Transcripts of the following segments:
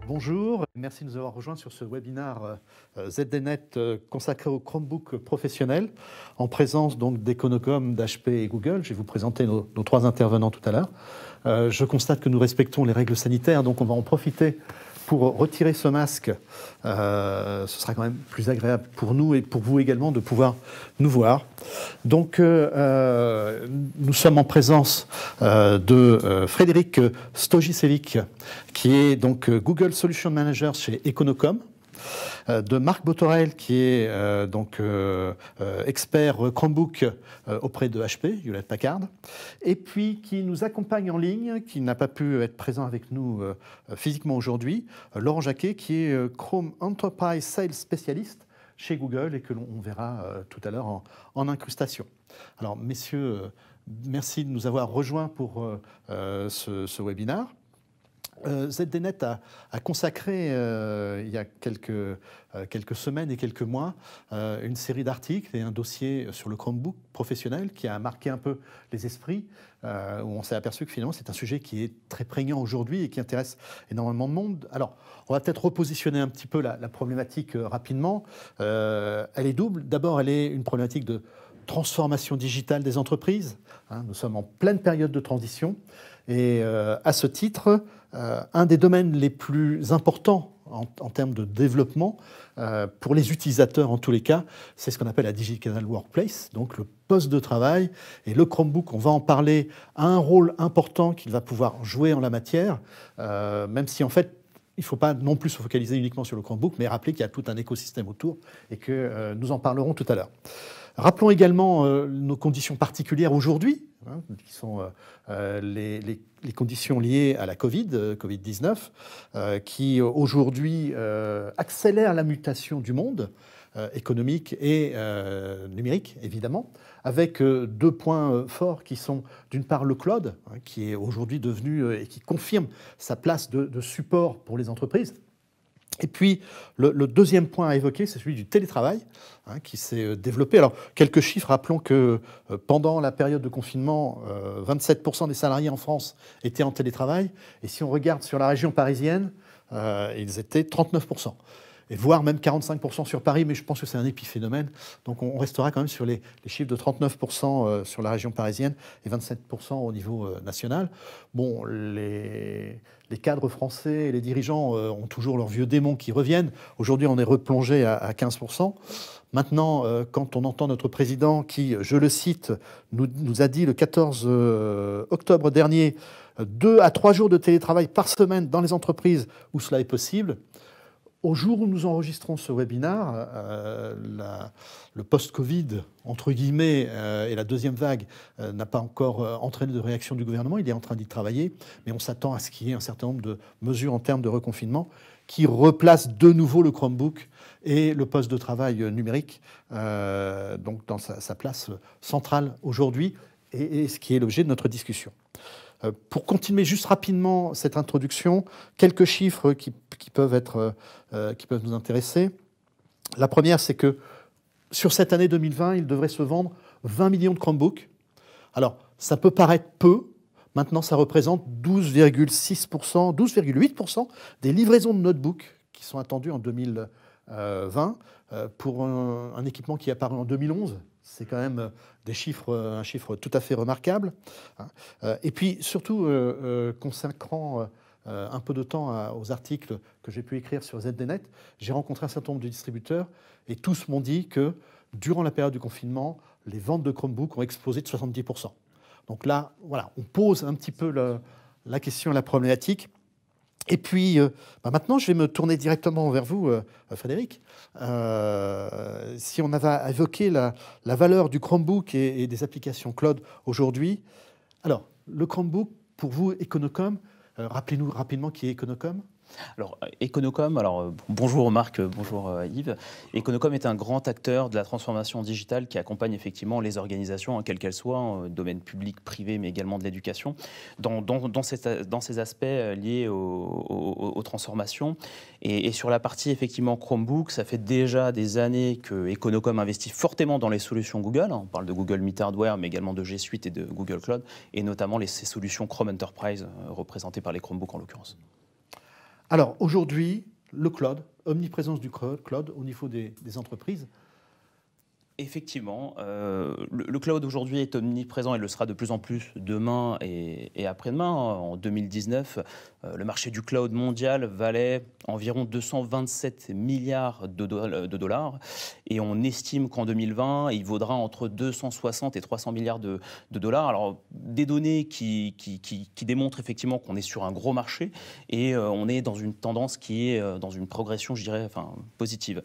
Bonjour, merci de nous avoir rejoints sur ce webinaire ZDNet consacré au Chromebook professionnel, en présence donc d'Econocom, d'HP et Google. Je vais vous présenter nos trois intervenants tout à l'heure. Je constate que nous respectons les règles sanitaires, donc on va en profiter pour retirer ce masque. Ce sera quand même plus agréable pour nous et pour vous également de pouvoir nous voir. Donc nous sommes en présence de Frédéric Stojicevic, qui est donc Google Solution Manager chez Econocom, de Marc Botorel, qui est expert Chromebook auprès de HP, Hewlett Packard, et puis qui nous accompagne en ligne, qui n'a pas pu être présent avec nous physiquement aujourd'hui, Laurent Jacquet, qui est Chrome Enterprise Sales Specialist chez Google et que l'on verra tout à l'heure en incrustation. Alors, messieurs, merci de nous avoir rejoints pour ce webinaire. ZDNet a consacré, il y a quelques semaines et quelques mois, une série d'articles et un dossier sur le Chromebook professionnel qui a marqué un peu les esprits, où on s'est aperçu que finalement c'est un sujet qui est très prégnant aujourd'hui et qui intéresse énormément de monde. Alors, on va peut-être repositionner un petit peu la problématique rapidement. Elle est double. D'abord, elle est une problématique de transformation digitale des entreprises. Nous sommes en pleine période de transition. Et à ce titre, un des domaines les plus importants en termes de développement, pour les utilisateurs en tous les cas, c'est ce qu'on appelle la Digital Workplace, donc le poste de travail. Et le Chromebook, on va en parler, a un rôle important qu'il va pouvoir jouer en la matière, même si en fait, il ne faut pas non plus se focaliser uniquement sur le Chromebook, mais rappeler qu'il y a tout un écosystème autour et que nous en parlerons tout à l'heure. Rappelons également nos conditions particulières aujourd'hui, qui sont les conditions liées à la Covid-19, qui aujourd'hui accélèrent la mutation du monde économique et numérique, évidemment, avec deux points forts qui sont d'une part le cloud, qui est aujourd'hui devenu et qui confirme sa place de support pour les entreprises. Et puis, le deuxième point à évoquer, c'est celui du télétravail, qui s'est développé. Alors, quelques chiffres. Rappelons que pendant la période de confinement, 27% des salariés en France étaient en télétravail. Et si on regarde sur la région parisienne, ils étaient 39%. Et voire même 45% sur Paris, mais je pense que c'est un épiphénomène. Donc on restera quand même sur les chiffres de 39% sur la région parisienne et 27% au niveau national. Bon, les cadres français et les dirigeants ont toujours leurs vieux démons qui reviennent. Aujourd'hui, on est replongé à 15%. Maintenant, quand on entend notre président qui, je le cite, nous a dit le 14 octobre dernier, 2 à 3 jours de télétravail par semaine dans les entreprises où cela est possible. Au jour où nous enregistrons ce webinaire, le post-Covid, entre guillemets, et la deuxième vague n'a pas encore entraîné de réaction du gouvernement. Il est en train d'y travailler, mais on s'attend à ce qu'il y ait un certain nombre de mesures en termes de reconfinement qui replacent de nouveau le Chromebook et le poste de travail numérique donc dans sa place centrale aujourd'hui, et ce qui est l'objet de notre discussion. Pour continuer juste rapidement cette introduction, quelques chiffres qui peuvent nous intéresser. La première, c'est que sur cette année 2020, il devrait se vendre 20 millions de Chromebooks. Alors, ça peut paraître peu. Maintenant, ça représente 12,6%, 12,8% des livraisons de notebooks qui sont attendues en 2020 pour un équipement qui est apparu en 2011. C'est quand même un chiffre tout à fait remarquable. Et puis, surtout, consacrant un peu de temps aux articles que j'ai pu écrire sur ZDNet, j'ai rencontré un certain nombre de distributeurs et tous m'ont dit que, durant la période du confinement, les ventes de Chromebook ont explosé de 70%. Donc là, voilà, on pose un petit peu la question, la problématique. Et puis, maintenant, je vais me tourner directement vers vous, Frédéric. Si on avait évoqué la valeur du Chromebook et des applications cloud aujourd'hui, alors, le Chromebook, pour vous, Econocom, rappelez-nous rapidement qui est Econocom. Alors, Econocom, bonjour Marc, bonjour Yves. Econocom est un grand acteur de la transformation digitale qui accompagne effectivement les organisations, quelles qu'elles soient, domaine public, privé, mais également de l'éducation, dans ces aspects liés aux transformations. Et sur la partie effectivement Chromebook, ça fait déjà des années que Econocom investit fortement dans les solutions Google. On parle de Google Meet Hardware, mais également de G Suite et de Google Cloud, et notamment ces solutions Chrome Enterprise représentées par les Chromebooks en l'occurrence. Alors aujourd'hui, le cloud, omniprésence du cloud au niveau des entreprises. Effectivement, le cloud aujourd'hui est omniprésent et le sera de plus en plus demain et après-demain. En 2019, le marché du cloud mondial valait environ 227 milliards de dollars et on estime qu'en 2020, il vaudra entre 260 et 300 milliards de dollars. Alors, des données qui démontrent effectivement qu'on est sur un gros marché et on est dans une tendance qui est dans une progression, je dirais, enfin, positive.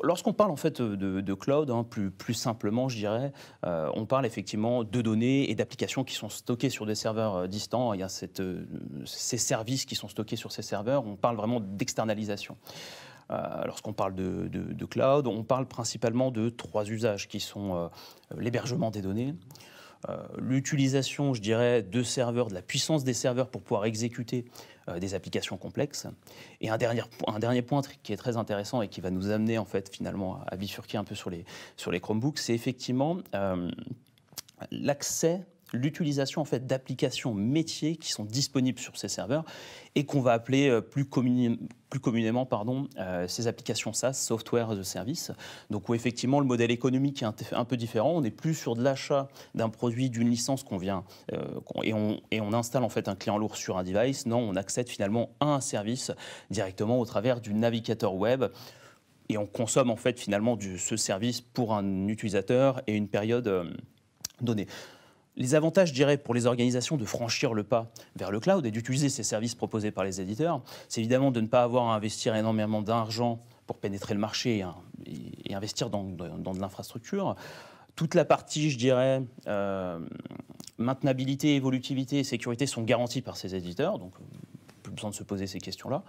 Lorsqu'on parle en fait de cloud, hein, plus simplement, je dirais, on parle effectivement de données et d'applications qui sont stockées sur des serveurs distants. Il y a ces services qui sont stockés sur ces serveurs. On parle vraiment d'externalisation. Lorsqu'on parle de cloud, on parle principalement de 3 usages qui sont l'hébergement des données, l'utilisation, je dirais, de serveurs, de la puissance des serveurs pour pouvoir exécuter des applications complexes. Et un dernier point qui est très intéressant et qui va nous amener en fait finalement à bifurquer un peu sur les Chromebooks, c'est effectivement l'utilisation en fait d'applications métiers qui sont disponibles sur ces serveurs et qu'on va appeler plus communément ces applications SaaS, Software as a Service. Donc où effectivement le modèle économique est un peu différent. On n'est plus sur de l'achat d'un produit, d'une licence qu'on vient et on installe en fait un client lourd sur un device. Non, on accède finalement à un service directement au travers du navigateur web. Et on consomme en fait finalement ce service pour un utilisateur et une période donnée. Les avantages, je dirais, pour les organisations de franchir le pas vers le cloud et d'utiliser ces services proposés par les éditeurs, c'est évidemment de ne pas avoir à investir énormément d'argent pour pénétrer le marché et investir dans de l'infrastructure. Toute la partie, je dirais, maintenabilité, évolutivité et sécurité sont garanties par ces éditeurs, donc plus besoin de se poser ces questions-là.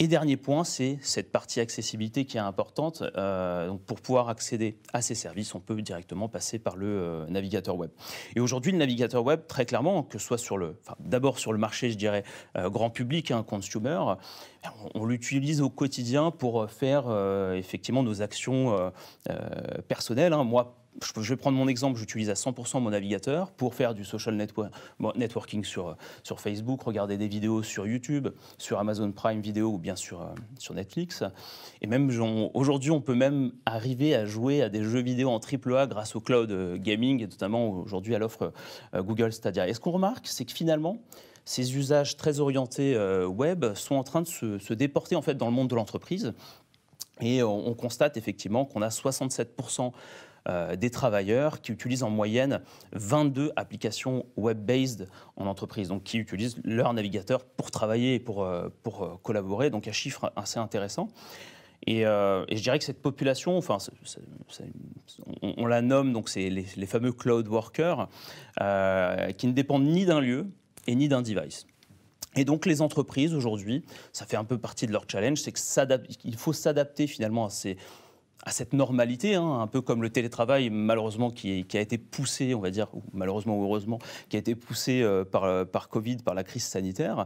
Et dernier point, c'est cette partie accessibilité qui est importante. Donc pour pouvoir accéder à ces services, on peut directement passer par le navigateur web. Et aujourd'hui, le navigateur web, très clairement, que ce soit d'abord sur le marché, je dirais, grand public, consumer, on l'utilise au quotidien pour faire effectivement nos actions personnelles. Moi, je vais prendre mon exemple, j'utilise à 100% mon navigateur pour faire du social networking sur Facebook, regarder des vidéos sur YouTube, sur Amazon Prime Video ou bien sur Netflix. Et même aujourd'hui, on peut même arriver à jouer à des jeux vidéo en AAA grâce au cloud gaming et notamment aujourd'hui à l'offre Google Stadia. Et ce qu'on remarque, c'est que finalement, ces usages très orientés web sont en train de se déporter en fait dans le monde de l'entreprise. Et on constate effectivement qu'on a 67% des travailleurs qui utilisent en moyenne 22 applications web-based en entreprise, donc qui utilisent leur navigateur pour travailler et pour collaborer, donc un chiffre assez intéressant. Et je dirais que cette population, enfin, on la nomme, donc c'est les fameux cloud workers, qui ne dépendent ni d'un lieu et ni d'un device. Et donc les entreprises aujourd'hui, ça fait un peu partie de leur challenge, c'est qu'il faut s'adapter finalement à cette normalité, un peu comme le télétravail, malheureusement, qui a été poussé, on va dire, ou malheureusement ou heureusement, qui a été poussé par Covid, par la crise sanitaire.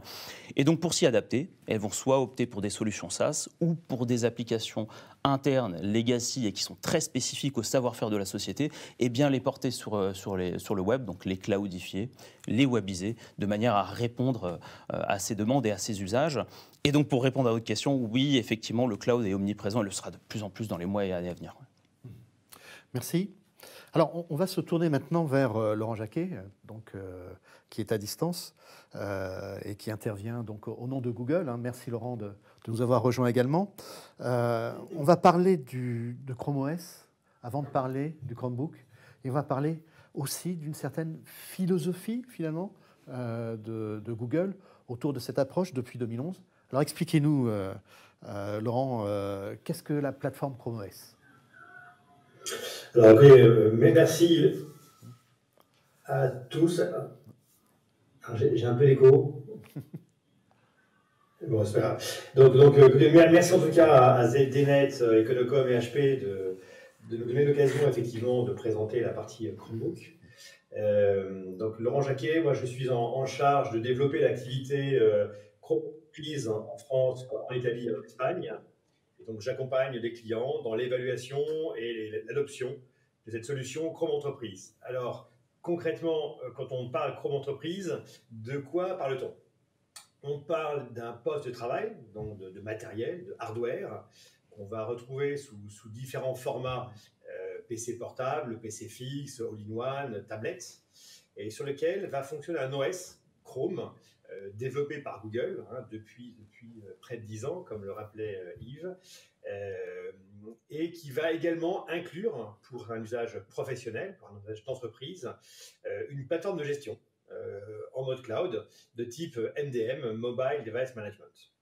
Et donc, pour s'y adapter, elles vont soit opter pour des solutions SaaS ou pour des applications internes, legacy, et qui sont très spécifiques au savoir-faire de la société, et bien les porter sur le web, donc les cloudifier, les webiser, de manière à répondre à ces demandes et à ces usages. Et donc, pour répondre à votre question, oui, effectivement, le cloud est omniprésent et le sera de plus en plus dans les mois et années à venir. Merci. Alors, on va se tourner maintenant vers Laurent Jacquet, qui est à distance et qui intervient donc au nom de Google. Merci Laurent de nous avoir rejoints également. On va parler de Chrome OS avant de parler du Chromebook. Et on va parler aussi d'une certaine philosophie, finalement, de Google autour de cette approche depuis 2011. Alors expliquez-nous, Laurent, qu'est-ce que la plateforme Chrome OS ? Alors, merci à tous. J'ai un peu l'écho. Bon, c'est pas grave. Donc merci en tout cas à ZDNet, Econocom et HP de nous donner l'occasion effectivement de présenter la partie Chromebook. Donc Laurent Jacquet, moi je suis en charge de développer l'activité Chrome Entreprise en France, en Italie et en Espagne. Et donc j'accompagne les clients dans l'évaluation et l'adoption de cette solution Chrome Entreprise. Alors concrètement, quand on parle Chrome Entreprise, de quoi parle-t-on ? on parle d'un poste de travail, donc de matériel, de hardware, qu'on va retrouver sous différents formats, PC portable, PC fixe, all-in-one, tablette, et sur lequel va fonctionner un OS, Chrome, développé par Google depuis près de 10 ans, comme le rappelait Yves, et qui va également inclure, pour un usage professionnel, pour un usage d'entreprise, une plateforme de gestion en mode cloud de type MDM, Mobile Device Management.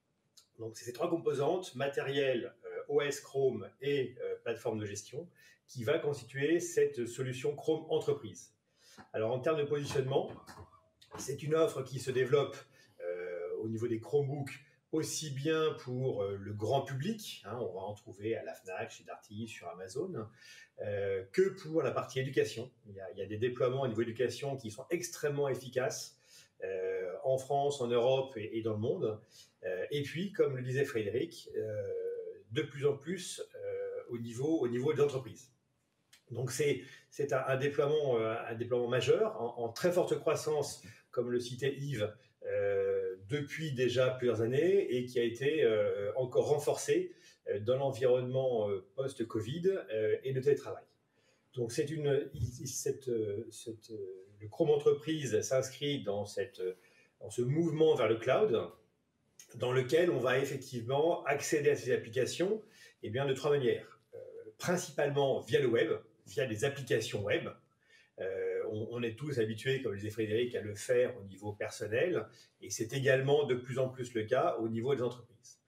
Donc, c'est ces trois composantes, matériel, OS Chrome et plateforme de gestion, qui va constituer cette solution Chrome Entreprise. Alors, en termes de positionnement, c'est une offre qui se développe au niveau des Chromebooks, aussi bien pour le grand public, on va en trouver à la Fnac, chez Darty, sur Amazon, que pour la partie éducation. Il y a des déploiements au niveau éducation qui sont extrêmement efficaces en France, en Europe et dans le monde. Et puis, comme le disait Frédéric, de plus en plus au niveau des entreprises. Donc c'est un déploiement majeur en très forte croissance, comme le citait Yves, depuis déjà plusieurs années et qui a été encore renforcé dans l'environnement post-Covid et de télétravail. Donc le Chrome Entreprise s'inscrit dans ce mouvement vers le cloud, dans lequel on va effectivement accéder à ces applications de trois manières. Principalement via le web, via des applications web. On est tous habitués, comme le disait Frédéric, à le faire au niveau personnel, et c'est également de plus en plus le cas au niveau des entreprises.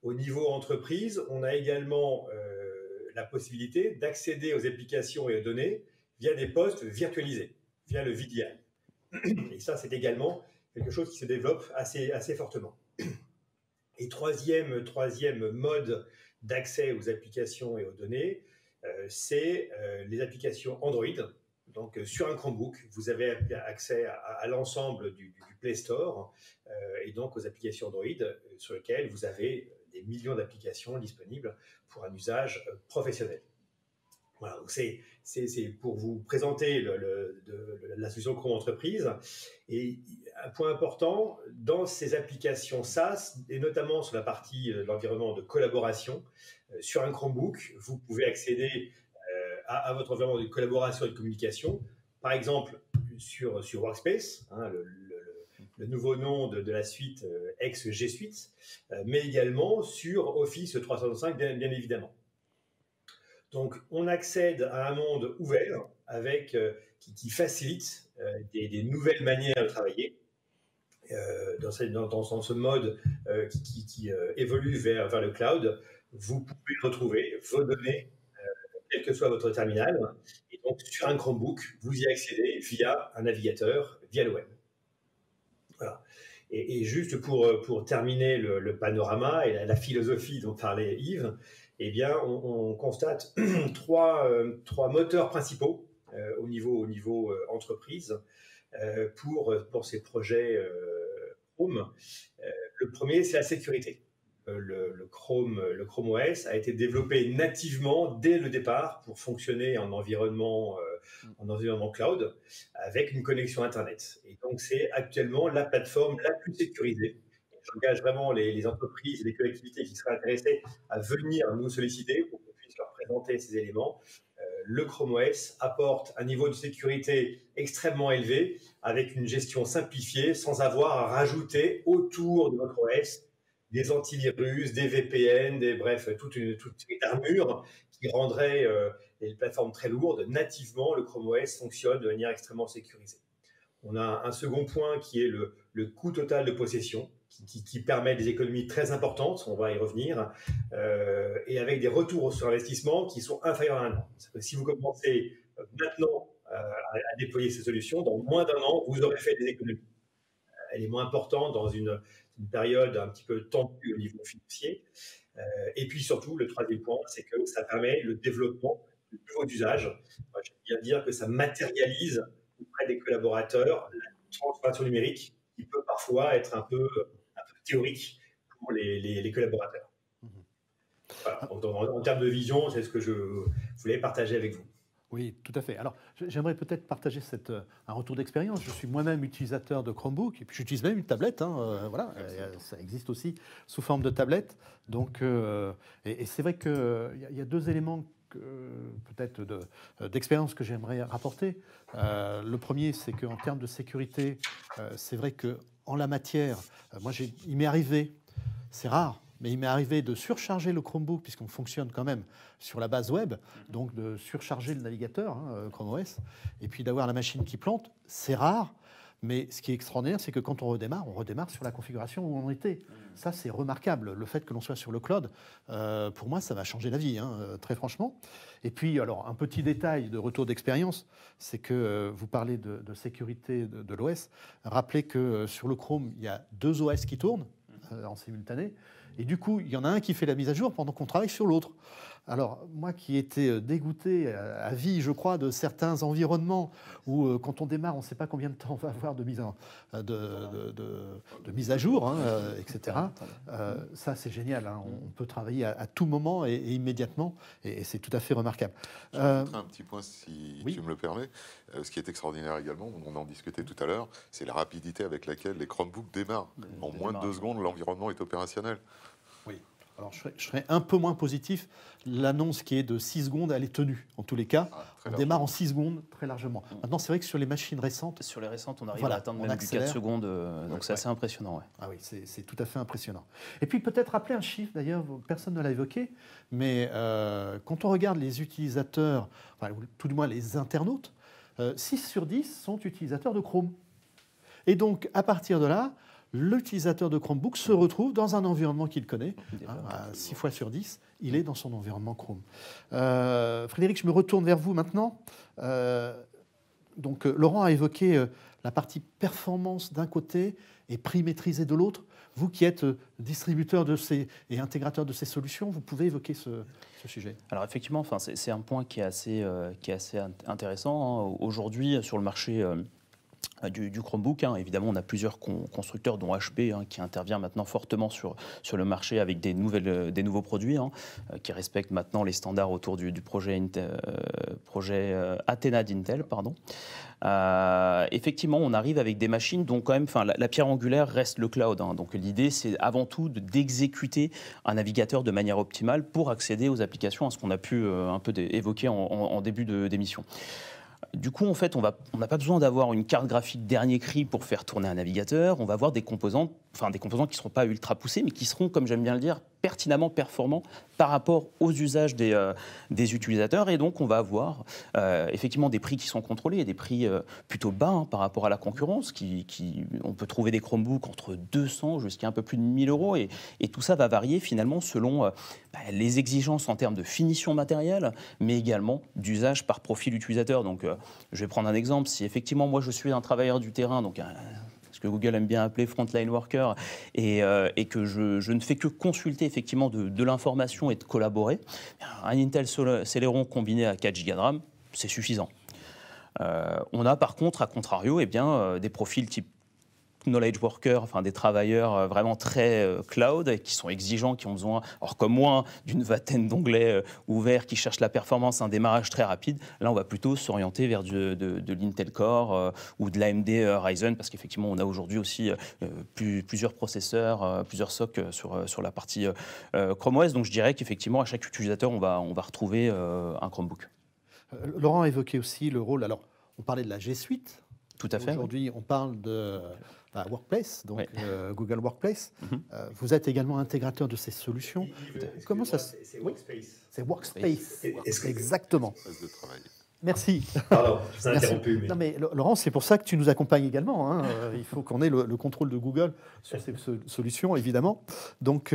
Au niveau entreprise, on a également la possibilité d'accéder aux applications et aux données via des postes virtualisés, via le VDI. Et ça, c'est également quelque chose qui se développe assez fortement. Et troisième mode d'accès aux applications et aux données, c'est les applications Android. Donc, sur un Chromebook, vous avez accès à l'ensemble du Play Store et donc aux applications Android sur lesquelles vous avez des millions d'applications disponibles pour un usage professionnel. Voilà, donc c'est pour vous présenter la solution Chrome Entreprise. Et un point important, dans ces applications SaaS, et notamment sur la partie de l'environnement de collaboration, sur un Chromebook, vous pouvez accéder à votre environnement de collaboration et de communication, par exemple sur Workspace, le nouveau nom de la suite ex-G Suite, mais également sur Office 365, bien évidemment. Donc, on accède à un monde ouvert qui facilite des nouvelles manières de travailler dans ce mode qui évolue vers le cloud. Vous pouvez retrouver vos données, quel que soit votre terminal, et donc sur un Chromebook, vous y accédez via un navigateur, via le web. Voilà. Et juste pour terminer le panorama et la philosophie dont parlait Yves, eh bien, on constate trois moteurs principaux au niveau entreprise pour ces projets Chrome. Le premier, c'est la sécurité. Le Chrome OS a été développé nativement dès le départ pour fonctionner en environnement cloud avec une connexion Internet. Et donc, c'est actuellement la plateforme la plus sécurisée. J'engage vraiment les entreprises et les collectivités qui seraient intéressées à venir nous solliciter pour qu'on puisse leur présenter ces éléments. Le Chrome OS apporte un niveau de sécurité extrêmement élevé avec une gestion simplifiée sans avoir à rajouter autour de votre OS des antivirus, des VPN, toute une armure qui rendrait les plateformes très lourdes. Nativement, le Chrome OS fonctionne de manière extrêmement sécurisée. On a un second point qui est le coût total de possession, qui permet des économies très importantes, on va y revenir, et avec des retours sur investissement qui sont inférieurs à un an. Si vous commencez maintenant à déployer ces solutions, dans moins d'un an, vous aurez fait des économies. Elle est moins importante dans une période un petit peu tendue au niveau financier. Et puis surtout, le troisième point, c'est que ça permet le développement de nouveaux usages. J'aime bien dire que ça matérialise auprès des collaborateurs la transformation numérique qui peut parfois être un peu théorique pour les collaborateurs. Voilà. En termes de vision, c'est ce que je voulais partager avec vous. Oui, tout à fait. Alors, j'aimerais peut-être partager un retour d'expérience. Je suis moi-même utilisateur de Chromebook, et puis j'utilise même une tablette. Voilà, ça existe aussi sous forme de tablette. Donc, et c'est vrai qu'il y a deux éléments peut-être d'expérience que j'aimerais rapporter. Le premier, c'est qu'en termes de sécurité, c'est vrai qu'en la matière, moi, il m'est arrivé, c'est rare, mais il m'est arrivé de surcharger le Chromebook, puisqu'on fonctionne quand même sur la base web, donc de surcharger le navigateur, Chrome OS, et puis d'avoir la machine qui plante. C'est rare, mais ce qui est extraordinaire, c'est que quand on redémarre sur la configuration où on était. Ça, c'est remarquable. Le fait que l'on soit sur le cloud, pour moi, ça va changer la vie, très franchement. Et puis, alors, un petit détail de retour d'expérience, c'est que vous parlez de sécurité de l'OS. Rappelez que sur le Chrome, il y a 2 OS qui tournent en simultané. Et du coup, il y en a un qui fait la mise à jour pendant qu'on travaille sur l'autre. Alors, moi qui étais dégoûté à vie, je crois, de certains environnements où, quand on démarre, on ne sait pas combien de temps on va avoir de mise à jour, etc. Ça, c'est génial. On peut travailler à tout moment et immédiatement, et c'est tout à fait remarquable. J'ajouterai un petit point, si tu me le permets. Ce qui est extraordinaire également, on en discutait tout à l'heure, c'est la rapidité avec laquelle les Chromebooks démarrent. En moins de 2 secondes, l'environnement est opérationnel. Oui. Alors, je serais un peu moins positif. L'annonce qui est de 6 secondes, elle est tenue. En tous les cas, on démarre en 6 secondes très largement. Maintenant, c'est vrai que sur les machines récentes... Sur les récentes, on arrive à atteindre même du 4 secondes. Donc, c'est assez impressionnant. Ouais. Ah oui, c'est tout à fait impressionnant. Et puis, peut-être rappeler un chiffre, d'ailleurs, personne ne l'a évoqué, mais quand on regarde les utilisateurs, enfin, tout du moins les internautes, 6 sur 10 sont utilisateurs de Chrome. Et donc, à partir de là, l'utilisateur de Chromebook se retrouve dans un environnement qu'il connaît. 6 fois sur 10, il est dans son environnement Chrome. Frédéric, je me retourne vers vous maintenant. Donc, Laurent a évoqué la partie performance d'un côté et prix maîtrisé de l'autre. Vous qui êtes distributeur et intégrateur de ces solutions, vous pouvez évoquer ce sujet. Alors effectivement, c'est un point qui est assez intéressant. Aujourd'hui, sur le marché... Du Chromebook, évidemment, on a plusieurs constructeurs, dont HP, qui intervient maintenant fortement sur le marché avec des nouveaux produits, qui respectent maintenant les standards autour du projet Athena d'Intel. Effectivement, on arrive avec des machines dont quand même, la pierre angulaire reste le cloud. Donc l'idée, c'est avant tout d'exécuter un navigateur de manière optimale pour accéder aux applications, à ce qu'on a pu un peu évoquer en début d'émission. Du coup, en fait, on n'a pas besoin d'avoir une carte graphique dernier cri pour faire tourner un navigateur. On va avoir des composants qui ne seront pas ultra poussés, mais qui seront, comme j'aime bien le dire, pertinemment performants par rapport aux usages des utilisateurs. Et donc, on va avoir effectivement des prix qui sont contrôlés, des prix plutôt bas par rapport à la concurrence. On peut trouver des Chromebooks entre 200 jusqu'à un peu plus de 1000 euros. Et tout ça va varier finalement selon les exigences en termes de finition matérielle, mais également d'usage par profil utilisateur. Donc, je vais prendre un exemple. Si effectivement, moi, je suis un travailleur du terrain, donc ce que Google aime bien appeler frontline worker, et que je ne fais que consulter effectivement de l'information et de collaborer, un Intel Celeron combiné à 4 Go de RAM, c'est suffisant. On a par contre, à contrario, des profils type knowledge worker, des travailleurs vraiment très cloud, qui sont exigeants, qui ont besoin, alors comme moi, d'une vingtaine d'onglets ouverts, qui cherchent la performance, un démarrage très rapide. Là, on va plutôt s'orienter vers de l'Intel Core ou de l'AMD Ryzen, parce qu'effectivement, on a aujourd'hui aussi plusieurs processeurs, plusieurs SoC sur la partie Chrome OS. Donc, je dirais qu'effectivement, à chaque utilisateur, on va retrouver un Chromebook. Laurent a évoqué aussi le rôle. Alors, on parlait de la G Suite. Tout à fait. Aujourd'hui, on parle de Workplace, donc Google Workplace. Vous êtes également intégrateur de ces solutions. Comment ça se... C'est Workspace. C'est Workspace. Exactement. De travail. Merci. Pardon, je vous ai interrompu. Mais... Non, mais Laurent, c'est pour ça que tu nous accompagnes également. Il faut qu'on ait le contrôle de Google sur ces solutions, évidemment. Donc,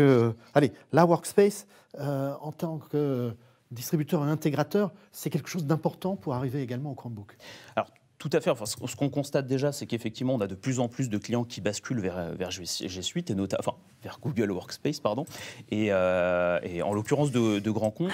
allez, la Workspace, en tant que distributeur et intégrateur, c'est quelque chose d'important pour arriver également au Chromebook. Alors, tout à fait. Ce qu'on constate déjà, c'est qu'effectivement, on a de plus en plus de clients qui basculent vers G Suite, et vers Google Workspace, pardon. Et en l'occurrence de grands comptes.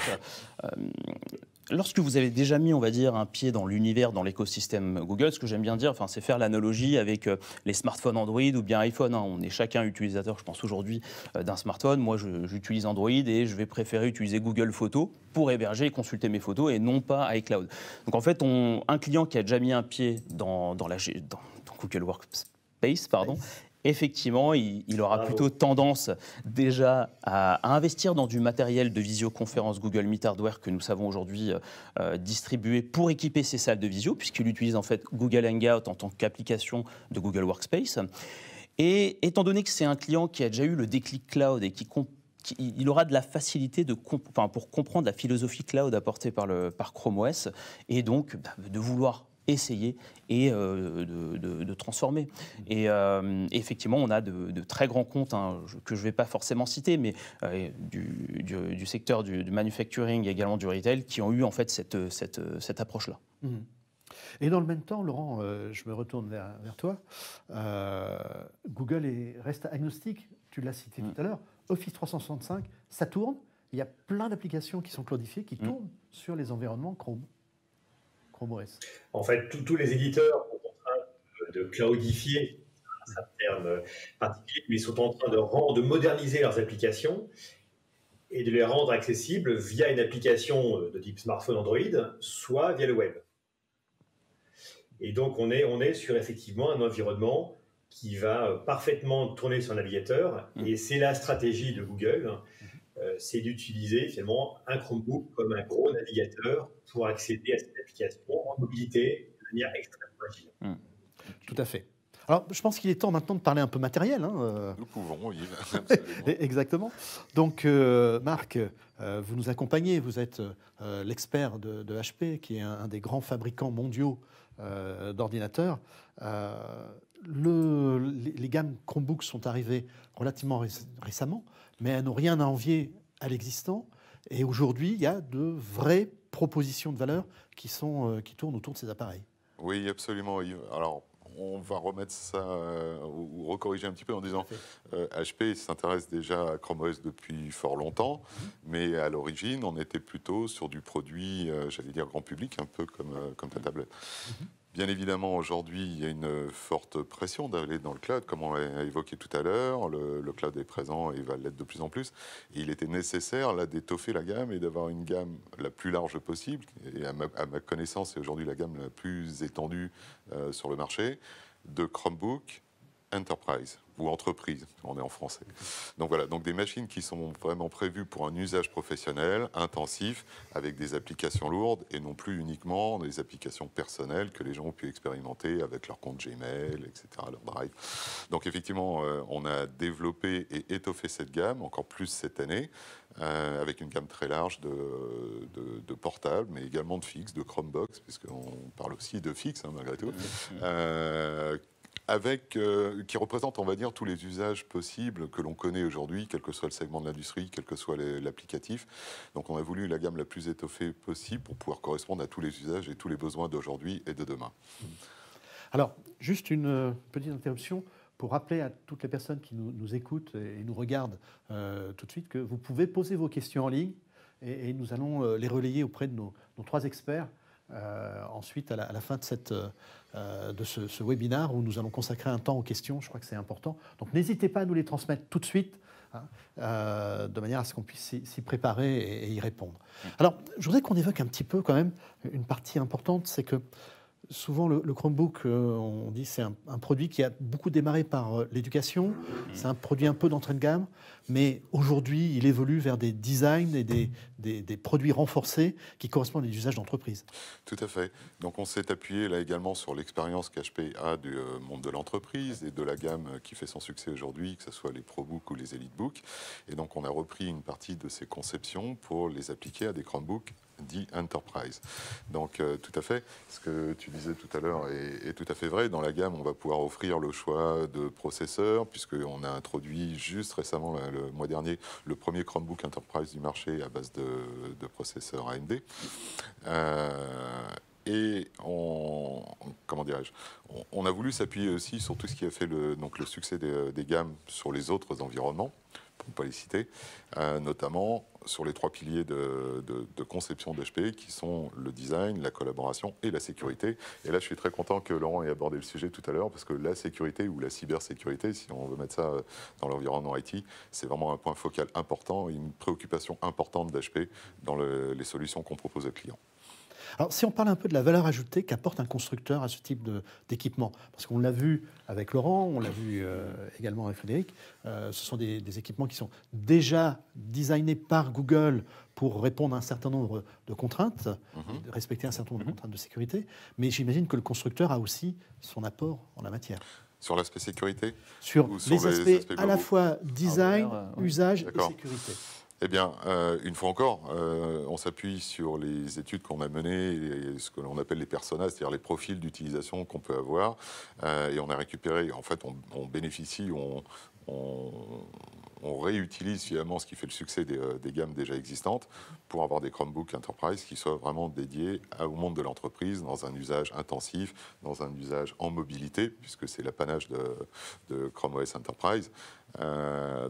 lorsque vous avez déjà mis, on va dire, un pied dans l'univers, dans l'écosystème Google, ce que j'aime bien dire, c'est faire l'analogie avec les smartphones Android ou bien iPhone. Hein. On est chacun utilisateur, je pense aujourd'hui, d'un smartphone. Moi, j'utilise Android et je vais préférer utiliser Google Photos pour héberger et consulter mes photos et non pas iCloud. Donc en fait, un client qui a déjà mis un pied dans Google Workspace, effectivement, il aura plutôt tendance déjà à investir dans du matériel de visioconférence Google Meet Hardware que nous savons aujourd'hui distribué pour équiper ses salles de visio, puisqu'il utilise en fait Google Hangout en tant qu'application de Google Workspace. Et étant donné que c'est un client qui a déjà eu le déclic cloud et il aura de la facilité pour comprendre la philosophie cloud apportée par Chrome OS, et donc de vouloir essayer et de transformer. Et effectivement, on a de très grands comptes que je ne vais pas forcément citer, mais du secteur du manufacturing et également du retail qui ont eu en fait cette approche-là. Mmh. Et dans le même temps, Laurent, je me retourne vers toi, Google reste agnostique, tu l'as cité tout à l'heure, Office 365, ça tourne, il y a plein d'applications qui sont cloudifiées, qui tournent sur les environnements Chrome OS. En fait, tous les éditeurs sont en train de cloudifier, c'est un terme particulier, mais ils sont en train de moderniser leurs applications et de les rendre accessibles via une application de type smartphone Android, soit via le web. Et donc, on est sur effectivement un environnement qui va parfaitement tourner sur un navigateur, et c'est la stratégie de Google, c'est d'utiliser finalement un Chromebook comme un gros navigateur pour accéder à cette application en mobilité de manière extrêmement agile. Tout à fait. Alors, je pense qu'il est temps maintenant de parler un peu matériel. Nous pouvons, oui. Exactement. Donc, Marc, vous nous accompagnez. Vous êtes l'expert de HP, qui est un des grands fabricants mondiaux d'ordinateurs. Les gammes Chromebook sont arrivées relativement récemment, mais elles n'ont rien à envier à l'existant. Et aujourd'hui, il y a de vraies propositions de valeur qui tournent autour de ces appareils. Oui, absolument, Yves. Alors, on va remettre ça ou recorriger un petit peu en disant HP s'intéresse déjà à Chrome OS depuis fort longtemps, mais à l'origine, on était plutôt sur du produit, j'allais dire grand public, un peu comme ta tablette. Bien évidemment, aujourd'hui, il y a une forte pression d'aller dans le cloud, comme on l'a évoqué tout à l'heure. Le cloud est présent et va l'être de plus en plus. Et il était nécessaire là d'étoffer la gamme et d'avoir une gamme la plus large possible. Et à ma connaissance, c'est aujourd'hui la gamme la plus étendue sur le marché de Chromebook Enterprise ou entreprise, on est en français. Donc voilà, donc des machines qui sont vraiment prévues pour un usage professionnel, intensif, avec des applications lourdes et non plus uniquement des applications personnelles que les gens ont pu expérimenter avec leur compte Gmail, etc., leur Drive. Donc effectivement, on a développé et étoffé cette gamme, encore plus cette année, avec une gamme très large de portables, mais également de fixes, de Chromebox, puisqu'on parle aussi de fixes, hein, malgré tout, qui représente, on va dire, tous les usages possibles que l'on connaît aujourd'hui, quel que soit le segment de l'industrie, quel que soit l'applicatif. Donc on a voulu la gamme la plus étoffée possible pour pouvoir correspondre à tous les usages et tous les besoins d'aujourd'hui et de demain. Alors, juste une petite interruption pour rappeler à toutes les personnes qui nous écoutent et nous regardent tout de suite que vous pouvez poser vos questions en ligne et nous allons les relayer auprès de nos 3 experts. Ensuite, à la fin de ce webinaire où nous allons consacrer un temps aux questions, je crois que c'est important. Donc n'hésitez pas à nous les transmettre tout de suite, de manière à ce qu'on puisse s'y préparer et y répondre. Alors, je voudrais qu'on évoque un petit peu quand même une partie importante, c'est que souvent le Chromebook, on dit c'est un produit qui a beaucoup démarré par l'éducation, c'est un produit un peu d'entrée de gamme, mais aujourd'hui il évolue vers des designs et des produits renforcés qui correspondent à des usages d'entreprise. Tout à fait. Donc on s'est appuyé là également sur l'expérience qu'HP a du monde de l'entreprise et de la gamme qui fait son succès aujourd'hui, que ce soit les ProBook ou les EliteBook. Et donc on a repris une partie de ces conceptions pour les appliquer à des Chromebooks dit Enterprise. Donc tout à fait, ce que tu disais tout à l'heure est tout à fait vrai. Dans la gamme, on va pouvoir offrir le choix de processeurs, puisqu'on a introduit juste récemment, le mois dernier, le premier Chromebook Enterprise du marché à base de processeurs AMD. Et comment dirais-je, on a voulu s'appuyer aussi sur tout ce qui a fait le succès des gammes sur les autres environnements, ne pas les citer, notamment sur les 3 piliers de conception d'HP qui sont le design, la collaboration et la sécurité. Et là, je suis très content que Laurent ait abordé le sujet tout à l'heure, parce que la sécurité ou la cybersécurité, si on veut mettre ça dans l'environnement IT, c'est vraiment un point focal important et une préoccupation importante d'HP dans les solutions qu'on propose aux clients. Alors, si on parle un peu de la valeur ajoutée qu'apporte un constructeur à ce type d'équipement, parce qu'on l'a vu avec Laurent, on l'a vu également avec Frédéric, ce sont des équipements qui sont déjà designés par Google pour répondre à un certain nombre de contraintes, de respecter un certain nombre de contraintes de sécurité, mais j'imagine que le constructeur a aussi son apport en la matière. Sur l'aspect sécurité? Sur les aspects à la fois design, usage et sécurité. Eh bien, une fois encore, on s'appuie sur les études qu'on a menées et ce que l'on appelle les personas, c'est-à-dire les profils d'utilisation qu'on peut avoir. Et on a récupéré, en fait, on bénéficie, on réutilise finalement ce qui fait le succès des gammes déjà existantes pour avoir des Chromebooks Enterprise qui soient vraiment dédiés au monde de l'entreprise dans un usage intensif, dans un usage en mobilité, puisque c'est l'apanage de Chrome OS Enterprise.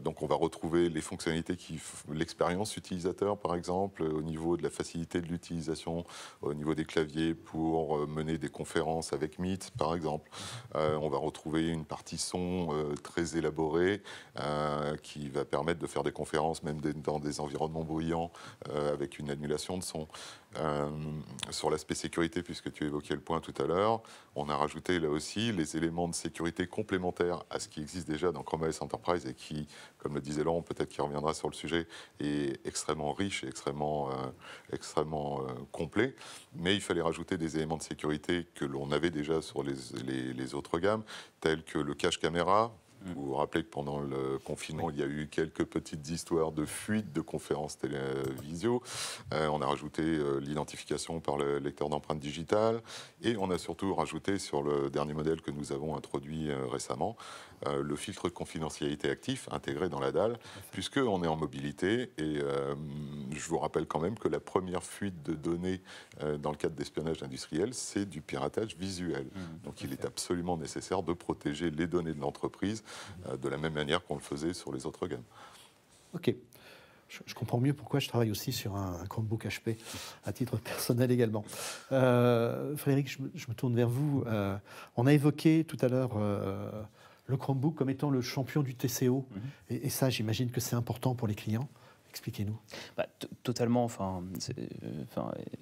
Donc on va retrouver les fonctionnalités, l'expérience utilisateur par exemple, au niveau de la facilité de l'utilisation, au niveau des claviers pour mener des conférences avec Meet par exemple. On va retrouver une partie son très élaborée qui va permettre de faire des conférences même dans des environnements bruyants avec une annulation de son. Sur l'aspect sécurité, puisque tu évoquais le point tout à l'heure, on a rajouté là aussi les éléments de sécurité complémentaires à ce qui existe déjà dans Chrome OS Enterprise et qui, comme le disait Laurent, peut-être qu'il reviendra sur le sujet, est extrêmement riche et extrêmement complet. Mais il fallait rajouter des éléments de sécurité que l'on avait déjà sur les autres gammes, tels que le cache caméra. Vous vous rappelez que pendant le confinement, il y a eu quelques petites histoires de fuite de conférences télévisio. On a rajouté l'identification par le lecteur d'empreintes digitales et on a surtout rajouté sur le dernier modèle que nous avons introduit récemment, le filtre de confidentialité actif intégré dans la dalle, puisqu'on est en mobilité. Et je vous rappelle quand même que la première fuite de données dans le cadre d'espionnage industriel, c'est du piratage visuel. Donc il est absolument nécessaire de protéger les données de l'entreprise de la même manière qu'on le faisait sur les autres gammes. Ok. Je comprends mieux pourquoi je travaille aussi sur un Chromebook HP à titre personnel également. Frédéric, je me tourne vers vous. On a évoqué tout à l'heure le Chromebook comme étant le champion du TCO. Et ça, j'imagine que c'est important pour les clients. Expliquez-nous. Totalement.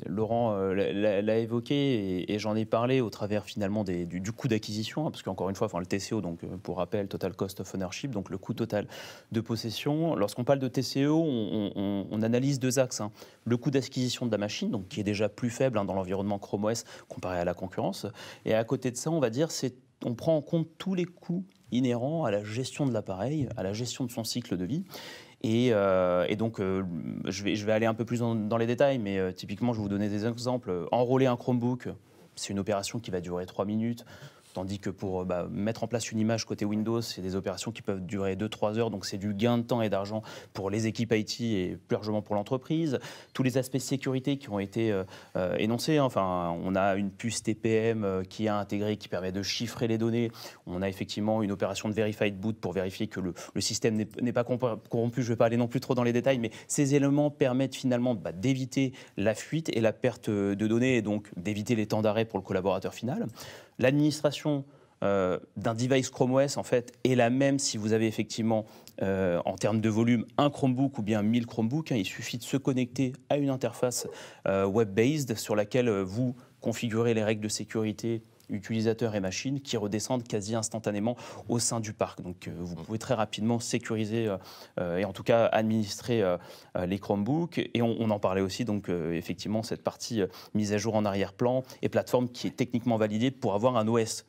Laurent l'a évoqué et j'en ai parlé au travers finalement du coût d'acquisition, parce qu'encore une fois, le TCO, donc pour rappel, Total Cost of Ownership, donc le coût total de possession. Lorsqu'on parle de TCO, on analyse 2 axes. Le coût d'acquisition de la machine, donc qui est déjà plus faible dans l'environnement Chrome OS comparé à la concurrence. Et à côté de ça, on va dire, on prend en compte tous les coûts inhérents à la gestion de l'appareil, à la gestion de son cycle de vie. Et donc, je vais aller un peu plus dans les détails, mais typiquement, je vais vous donner des exemples. Enrôler un Chromebook, c'est une opération qui va durer 3 minutes. Tandis que pour mettre en place une image côté Windows, c'est des opérations qui peuvent durer 2-3 heures, donc c'est du gain de temps et d'argent pour les équipes IT et plus largement pour l'entreprise. Tous les aspects sécurité qui ont été énoncés, on a une puce TPM qui est intégrée, qui permet de chiffrer les données. On a effectivement une opération de Verified Boot pour vérifier que le système n'est pas corrompu. Je ne vais pas aller non plus trop dans les détails, mais ces éléments permettent finalement d'éviter la fuite et la perte de données, et donc d'éviter les temps d'arrêt pour le collaborateur final. L'administration d'un device Chrome OS en fait est la même si vous avez effectivement en termes de volume un Chromebook ou bien 1000 Chromebooks. Il suffit de se connecter à une interface web-based sur laquelle vous configurez les règles de sécurité utilisateurs et machines qui redescendent quasi instantanément au sein du parc. Donc vous pouvez très rapidement sécuriser et en tout cas administrer les Chromebooks. Et on en parlait aussi, donc effectivement cette partie mise à jour en arrière-plan et plateforme qui est techniquement validée pour avoir un OS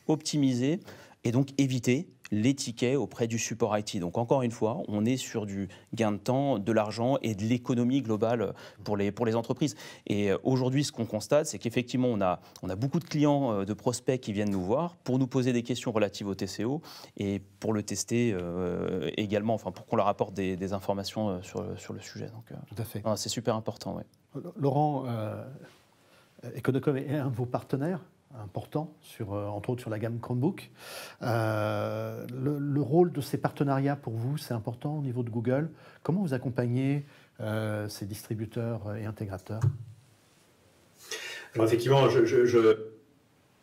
optimisé et donc éviter les tickets auprès du support IT. Donc encore une fois, on est sur du gain de temps, de l'argent et de l'économie globale pour les entreprises. Et aujourd'hui, ce qu'on constate, c'est qu'effectivement, on a beaucoup de clients, de prospects qui viennent nous voir pour nous poser des questions relatives au TCO et pour le tester également, pour qu'on leur apporte des informations sur le sujet. Donc, tout à fait. C'est super important. Ouais. Laurent, Econocom est un de vos partenaires important, entre autres sur la gamme Chromebook. Le rôle de ces partenariats pour vous, c'est important au niveau de Google. Comment vous accompagnez ces distributeurs et intégrateurs? Alors effectivement,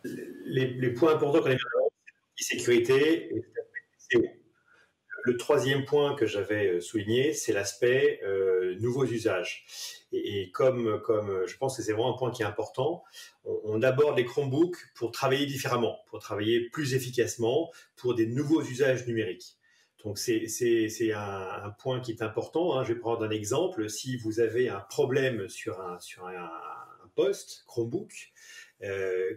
les points importants qu'on a mis en avant, c'est la sécurité et SEO. Le troisième point que j'avais souligné, c'est l'aspect nouveaux usages. Et comme je pense que c'est vraiment un point qui est important, on aborde les Chromebooks pour travailler différemment, pour travailler plus efficacement, pour des nouveaux usages numériques. Donc c'est un point qui est important, hein. Je vais prendre un exemple. Si vous avez un problème sur un poste Chromebook,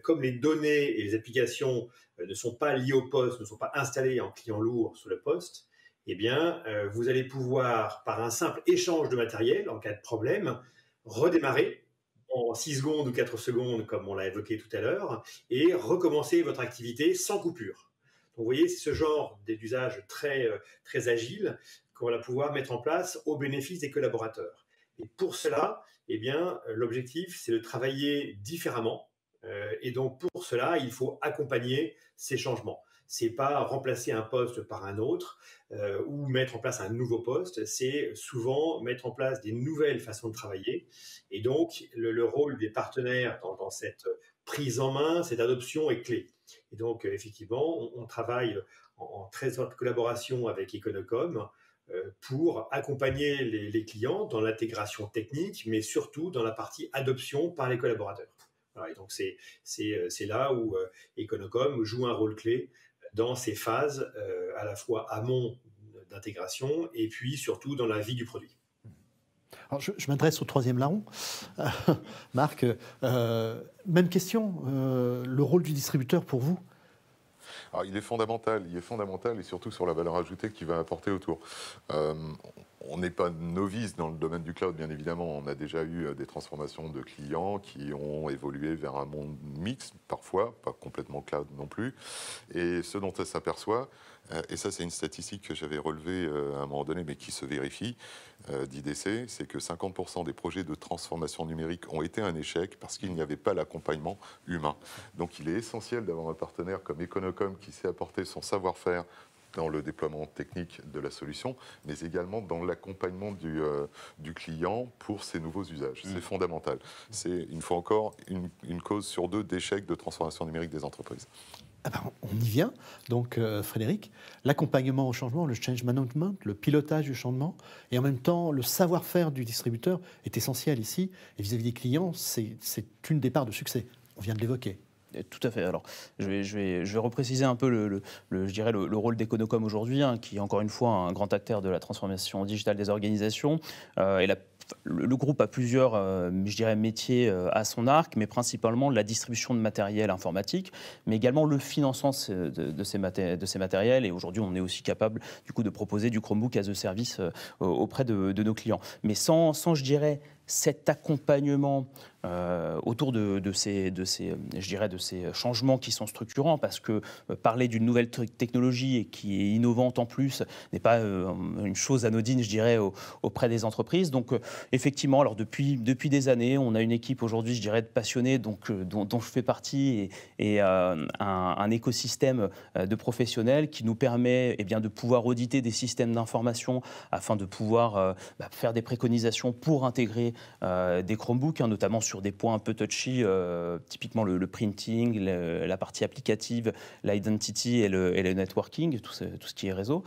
comme les données et les applications ne sont pas liées au poste, ne sont pas installées en client lourd sur le poste, eh bien, vous allez pouvoir, par un simple échange de matériel, en cas de problème, redémarrer en 6 secondes ou 4 secondes, comme on l'a évoqué tout à l'heure, et recommencer votre activité sans coupure. Donc, vous voyez, c'est ce genre d'usage très, très agile qu'on va pouvoir mettre en place au bénéfice des collaborateurs. Et pour cela, eh bien, l'objectif, c'est de travailler différemment. Et donc, pour cela, il faut accompagner ces changements. Ce n'est pas remplacer un poste par un autre ou mettre en place un nouveau poste, c'est souvent mettre en place des nouvelles façons de travailler. Et donc, le rôle des partenaires dans cette prise en main, cette adoption est clé. Et donc, effectivement, on travaille en très étroite collaboration avec Econocom pour accompagner les clients dans l'intégration technique, mais surtout dans la partie adoption par les collaborateurs. Voilà, et donc, c'est là où Econocom joue un rôle clé dans ces phases à la fois amont d'intégration et puis surtout dans la vie du produit. Alors je m'adresse au troisième larron. Marc, même question, le rôle du distributeur pour vous? Alors, il est fondamental et surtout sur la valeur ajoutée qu'il va apporter autour. On n'est pas novice dans le domaine du cloud, bien évidemment. On a déjà eu des transformations de clients qui ont évolué vers un monde mixte, parfois, pas complètement cloud non plus. Et ce dont on s'aperçoit, et ça c'est une statistique que j'avais relevée à un moment donné, mais qui se vérifie, d'IDC, c'est que 50% des projets de transformation numérique ont été un échec parce qu'il n'y avait pas l'accompagnement humain. Donc il est essentiel d'avoir un partenaire comme Econocom qui sait apporter son savoir-faire dans le déploiement technique de la solution, mais également dans l'accompagnement du client pour ces nouveaux usages. C'est fondamental. C'est, une fois encore, une cause sur 2 d'échec de transformation numérique des entreprises. Ah ben, on y vient. Donc, Frédéric, l'accompagnement au changement, le change management, le pilotage du changement, et en même temps, le savoir-faire du distributeur est essentiel ici. Et vis-à-vis des clients, c'est une des parts de succès. On vient de l'évoquer. Tout à fait. Alors, je vais repréciser un peu je dirais le rôle d'Econocom aujourd'hui, hein, qui est encore une fois un grand acteur de la transformation digitale des organisations. Et le groupe a plusieurs, je dirais, métiers à son arc, mais principalement la distribution de matériel informatique, mais également le financement de ces matériels. Et aujourd'hui, on est aussi capable, du coup, de proposer du Chromebook as a service auprès de nos clients. Mais sans, je dirais, cet accompagnement autour de ces changements qui sont structurants, parce que parler d'une nouvelle technologie et qui est innovante en plus n'est pas une chose anodine, je dirais, auprès des entreprises. Donc effectivement, alors depuis des années, on a une équipe aujourd'hui, je dirais, de passionnés, dont je fais partie, et un écosystème de professionnels qui nous permet de pouvoir auditer des systèmes d'information afin de pouvoir faire des préconisations pour intégrer des Chromebooks, hein, notamment sur des points un peu touchy, typiquement le printing, la partie applicative, l'identity et le networking, tout ce qui est réseau.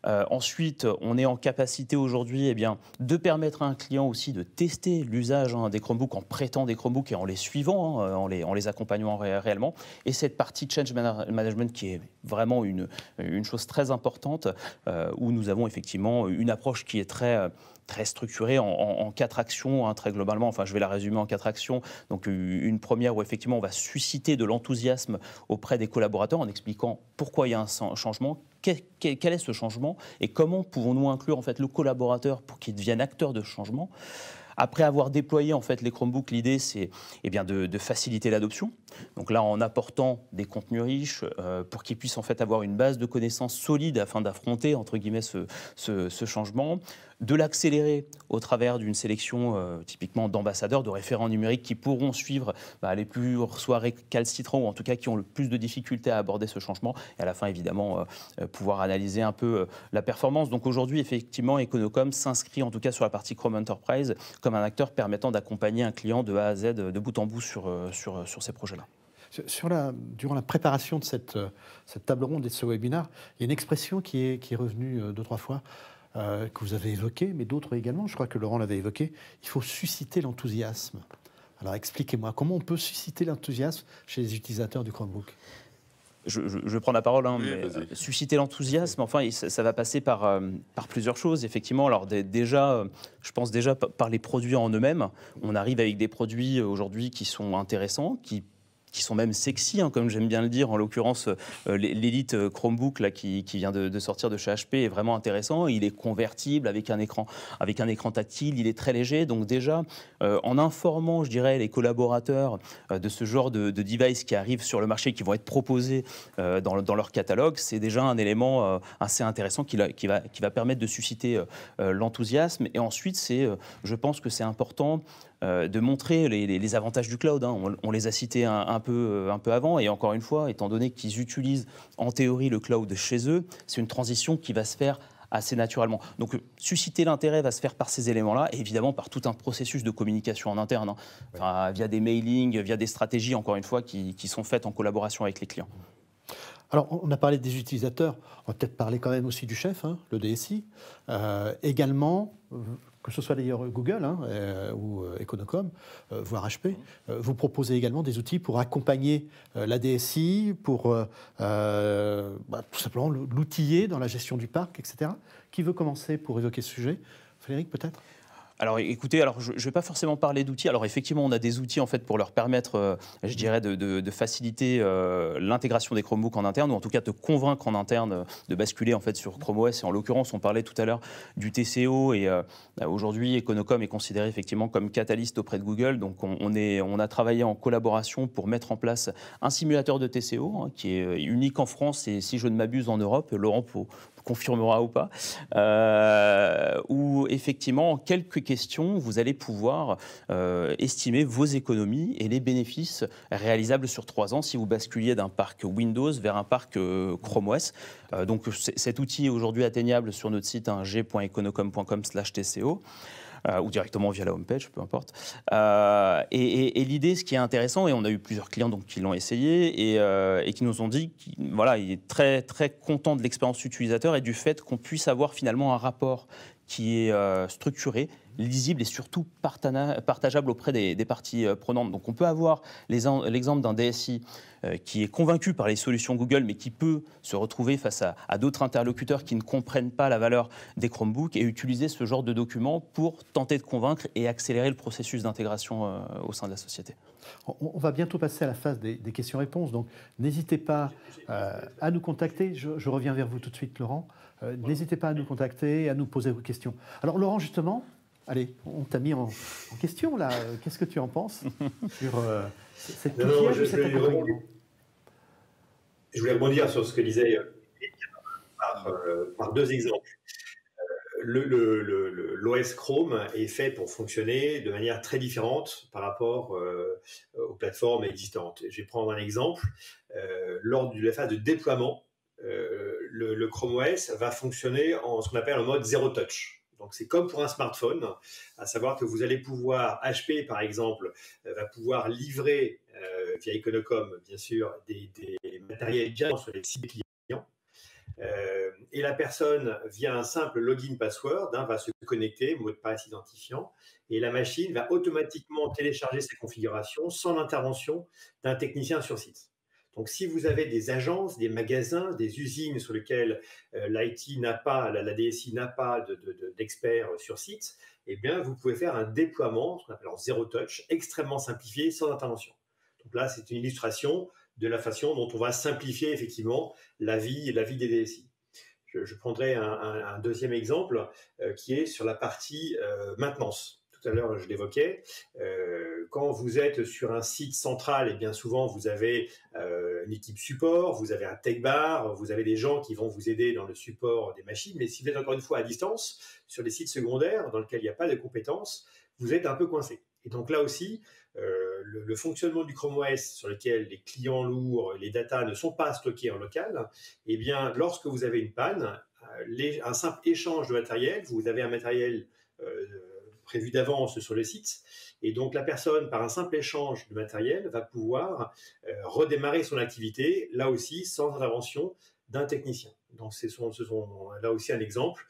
Ensuite, on est en capacité aujourd'hui de permettre à un client aussi de tester l'usage des Chromebooks en prêtant des Chromebooks et en les suivant, en les accompagnant réellement. Et cette partie change management qui est vraiment une chose très importante, où nous avons effectivement une approche qui est très structurée en 4 actions, hein, très globalement. Enfin, je vais la résumer en 4 actions. Donc, une première où effectivement on va susciter de l'enthousiasme auprès des collaborateurs en expliquant pourquoi il y a un changement, quel est ce changement et comment pouvons-nous inclure en fait le collaborateur pour qu'il devienne acteur de ce changement. Après avoir déployé en fait les Chromebooks, l'idée c'est de faciliter l'adoption. Donc là, en apportant des contenus riches pour qu'ils puissent en fait avoir une base de connaissances solide afin d'affronter entre guillemets ce changement, de l'accélérer au travers d'une sélection typiquement d'ambassadeurs, de référents numériques qui pourront suivre les plus soit récalcitrants ou en tout cas qui ont le plus de difficultés à aborder ce changement et à la fin évidemment pouvoir analyser un peu la performance. Donc aujourd'hui effectivement Econocom s'inscrit en tout cas sur la partie Chrome Enterprise comme un acteur permettant d'accompagner un client de A à Z de bout en bout sur ces projets-là. Durant la préparation de cette table ronde et de ce webinaire, il y a une expression qui est revenue 2-3 fois, que vous avez évoquée, mais d'autres également, je crois que Laurent l'avait évoqué, il faut susciter l'enthousiasme. Alors expliquez-moi, comment on peut susciter l'enthousiasme chez les utilisateurs du Chromebook ? Je vais prendre la parole, Oui, mais susciter l'enthousiasme, enfin, ça va passer par plusieurs choses, effectivement. Alors déjà, je pense déjà par les produits en eux-mêmes. On arrive avec des produits aujourd'hui qui sont intéressants, qui sont même sexy, comme j'aime bien le dire. En l'occurrence, l'Elite Chromebook là, qui vient de sortir de chez HP est vraiment intéressant. Il est convertible avec un écran tactile, il est très léger. Donc déjà, en informant, je dirais, les collaborateurs de ce genre de device qui arrivent sur le marché, qui vont être proposés dans leur catalogue, c'est déjà un élément assez intéressant qui va permettre de susciter l'enthousiasme. Et ensuite, je pense que c'est important de montrer les avantages du cloud. On les a cités un peu avant, et encore une fois, étant donné qu'ils utilisent en théorie le cloud chez eux, c'est une transition qui va se faire assez naturellement. Donc susciter l'intérêt va se faire par ces éléments-là, et évidemment par tout un processus de communication en interne, via des mailings, via des stratégies, encore une fois, qui sont faites en collaboration avec les clients. Alors, on a parlé des utilisateurs, on va peut-être parler quand même aussi du chef, le DSI. Également, que ce soit d'ailleurs Google ou Econocom, voire HP, vous proposez également des outils pour accompagner la DSI, pour tout simplement l'outiller dans la gestion du parc, etc. Qui veut commencer pour évoquer ce sujet ? Frédéric, peut-être ? Alors écoutez, je ne vais pas forcément parler d'outils. Alors effectivement, on a des outils en fait pour leur permettre, je dirais, de faciliter l'intégration des Chromebooks en interne, ou en tout cas de convaincre en interne de basculer en fait sur Chrome OS. Et en l'occurrence, on parlait tout à l'heure du TCO, et aujourd'hui, Econocom est considéré effectivement comme catalyste auprès de Google. Donc on a travaillé en collaboration pour mettre en place un simulateur de TCO qui est unique en France et, si je ne m'abuse, en Europe. Laurent confirmera ou pas, où effectivement, en quelques questions, vous allez pouvoir estimer vos économies et les bénéfices réalisables sur 3 ans si vous basculiez d'un parc Windows vers un parc Chrome OS. Donc cet outil est aujourd'hui atteignable sur notre site g.econocom.com/tco. Ou directement via la homepage, peu importe. Et l'idée, ce qui est intéressant, et on a eu plusieurs clients qui l'ont essayé et qui nous ont dit qu'il est très, très content de l'expérience utilisateur et du fait qu'on puisse avoir finalement un rapport qui est structuré, lisible et surtout partageable auprès des parties prenantes. Donc on peut avoir l'exemple d'un DSI qui est convaincu par les solutions Google, mais qui peut se retrouver face à d'autres interlocuteurs qui ne comprennent pas la valeur des Chromebooks, et utiliser ce genre de documents pour tenter de convaincre et accélérer le processus d'intégration au sein de la société. On va bientôt passer à la phase des questions-réponses, donc n'hésitez pas à nous contacter. Je reviens vers vous tout de suite, Laurent. N'hésitez pas à nous contacter, à nous poser vos questions. Alors Laurent, justement, allez, on t'a mis en question là. Qu'est-ce que tu en penses sur cette outillage ou cet accompagnement ? Je voulais rebondir sur ce que disait par 2 exemples. L'OS Chrome est fait pour fonctionner de manière très différente par rapport aux plateformes existantes. Je vais prendre un exemple. Lors de la phase de déploiement, le Chrome OS va fonctionner en ce qu'on appelle un mode zéro touch. Donc c'est comme pour un smartphone, à savoir que vous allez pouvoir, HP par exemple, va pouvoir livrer via Econocom, bien sûr, des matériels bien sur les sites clients. Et la personne, via un simple login password, va se connecter, mot de passe identifiant, et la machine va automatiquement télécharger ses configurations sans l'intervention d'un technicien sur site. Donc, si vous avez des agences, des magasins, des usines sur lesquelles l'IT n'a pas, la DSI n'a pas d'experts sur site, eh bien, vous pouvez faire un déploiement, ce qu'on appelle en zéro touch, extrêmement simplifié, sans intervention. Donc là, c'est une illustration de la façon dont on va simplifier effectivement la vie des DSI. Je prendrai un deuxième exemple qui est sur la partie maintenance. Tout tout à l'heure je l'évoquais, quand vous êtes sur un site central, et bien souvent vous avez une équipe support, vous avez un tech bar, vous avez des gens qui vont vous aider dans le support des machines, mais si vous êtes encore une fois à distance, sur des sites secondaires dans lesquels il n'y a pas de compétences, vous êtes un peu coincé. Et donc là aussi, le fonctionnement du Chrome OS sur lequel les clients lourds, les datas ne sont pas stockés en local, eh bien, lorsque vous avez une panne, un simple échange de matériel, vous avez un matériel prévu d'avance sur le site, et donc la personne, par un simple échange de matériel, va pouvoir redémarrer son activité, là aussi sans intervention d'un technicien. Donc ce sont là aussi un exemple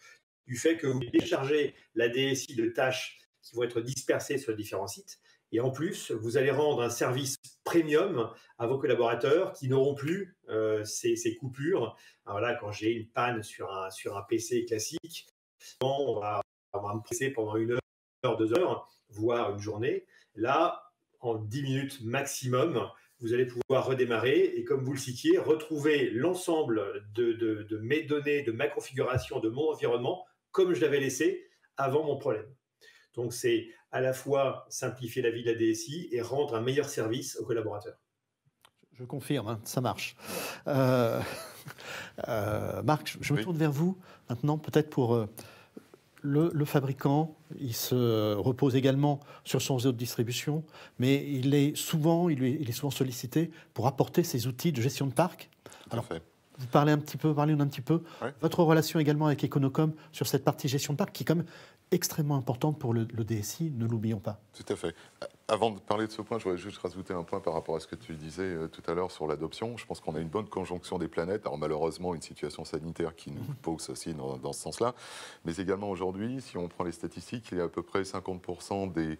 du fait que vous déchargez la DSI de tâches qui vont être dispersées sur les différents sites, et en plus, vous allez rendre un service premium à vos collaborateurs qui n'auront plus ces coupures. Alors là, quand j'ai une panne sur un PC classique, on va me presser pendant 1 heure, 2 heures, voire une journée. Là, en 10 minutes maximum, vous allez pouvoir redémarrer et, comme vous le citiez, retrouver l'ensemble de mes données, de ma configuration, de mon environnement, comme je l'avais laissé avant mon problème. Donc, c'est à la fois simplifier la vie de la DSI et rendre un meilleur service aux collaborateurs. Je confirme, hein, ça marche. Marc, je me tourne vers vous maintenant, peut-être pour le fabricant. Il se repose également sur son réseau de distribution, mais il est souvent sollicité pour apporter ses outils de gestion de parc. Alors, vous parlez un petit peu, votre relation également avec Econocom sur cette partie gestion de parc qui est quand même extrêmement importante pour le DSI, ne l'oublions pas. Tout à fait. Avant de parler de ce point, je voudrais juste rajouter un point par rapport à ce que tu disais tout à l'heure sur l'adoption. Je pense qu'on a une bonne conjonction des planètes. Alors malheureusement, une situation sanitaire qui nous pousse aussi dans ce sens-là. Mais également aujourd'hui, si on prend les statistiques, il y a à peu près 50% des